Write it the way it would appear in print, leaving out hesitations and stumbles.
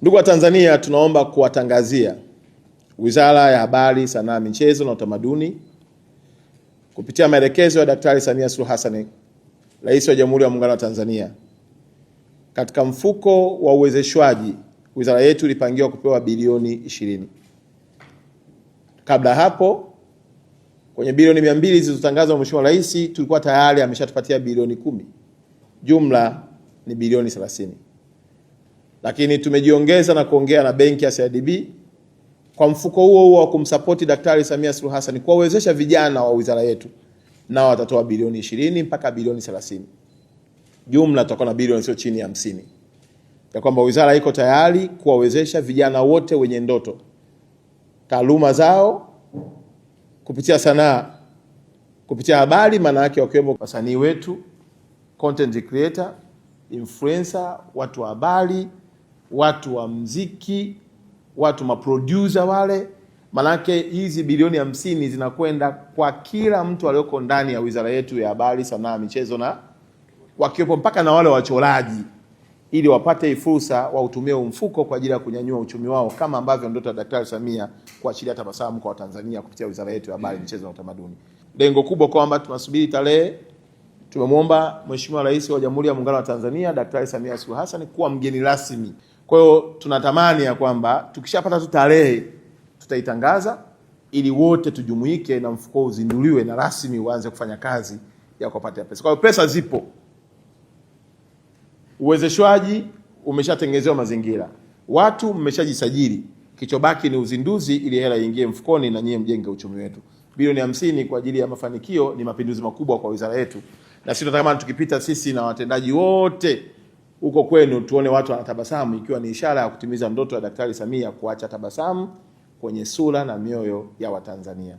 Ndugu wa Tanzania, tunaomba kuwatangazia Wizara ya Habari, Sanaa, Michezo na Utamaduni kupitia maelekezo ya Daktari Samia Suluhu Hassan, Rais wa Jamhuri ya Muungano wa Tanzania, katika mfuko wa uwezeshwaji wizara yetu ilipangiwa kupewa bilioni 20. Kabla hapo kwenye bilioni 200 zilizotangazwa na Mheshimiwa Rais tulikuwa tayari ameshatupatia bilioni 10. Jumla ni bilioni 30. Lakini tumejiongeza na kuongea na benki ya CRDB kwa mfuko huo wa kumsapoti Daktari Samia Suluhu Hassan kuwawezesha vijana wa wizara yetu, nao watatoa bilioni 20 mpaka bilioni 30. Jumla tutakuwa na bilioni sio chini ya 50. Ya kwamba wizara iko tayari kuwawezesha vijana wote wenye ndoto, taaluma zao kupitia sanaa, kupitia habari, maana yake wakiwemo wasanii wetu, content creator, influencer, watu wa habari, watu wa mziki, watu maproducer wale. Manake hizi bilioni 50 zinakwenda kwa kila mtu aliyoko ndani ya wizara yetu ya Habari, Sanaa, Michezo na wakiwepo mpaka na wale wachoraji, ili wapate fursa wa utumie mfuko kwa ajili ya kunyanyua uchumi wao, kama ambavyo ndoto ya Daktari Samia kuachilia tabasamu kwa Watanzania kupitia wizara yetu ya Habari, Michezo na Utamaduni. Lengo kubwa kwamba tunasubiri tarehe. Tumemwomba Mheshimiwa Rais wa Jamhuri ya Muungano wa Tanzania Daktari Samia Suluhu Hassan kuwa mgeni rasmi. Kwa hiyo tunatamani ya kwamba tukishapata tu tarehe tutaitangaza ili wote tujumuike na mfuko uzinduliwe na rasmi uanze kufanya kazi ya kupata pesa. Kwa hiyo pesa zipo. Uwezeshwaji umeshatengenezewa mazingira. Watu mmeshajisajili. Kichobaki ni uzinduzi ili hela iingie mfukoni na nyie mjenge uchumi wetu. Bilioni 50 kwa ajili ya mafanikio ni mapinduzi makubwa kwa wizara yetu. Na sisi tunatamani tukipita sisi na watendaji wote huko kwenu tuone watu wanatabasamu, ikiwa ni ishara ya kutimiza ndoto ya Daktari Samia kuacha tabasamu kwenye sura na mioyo ya Watanzania.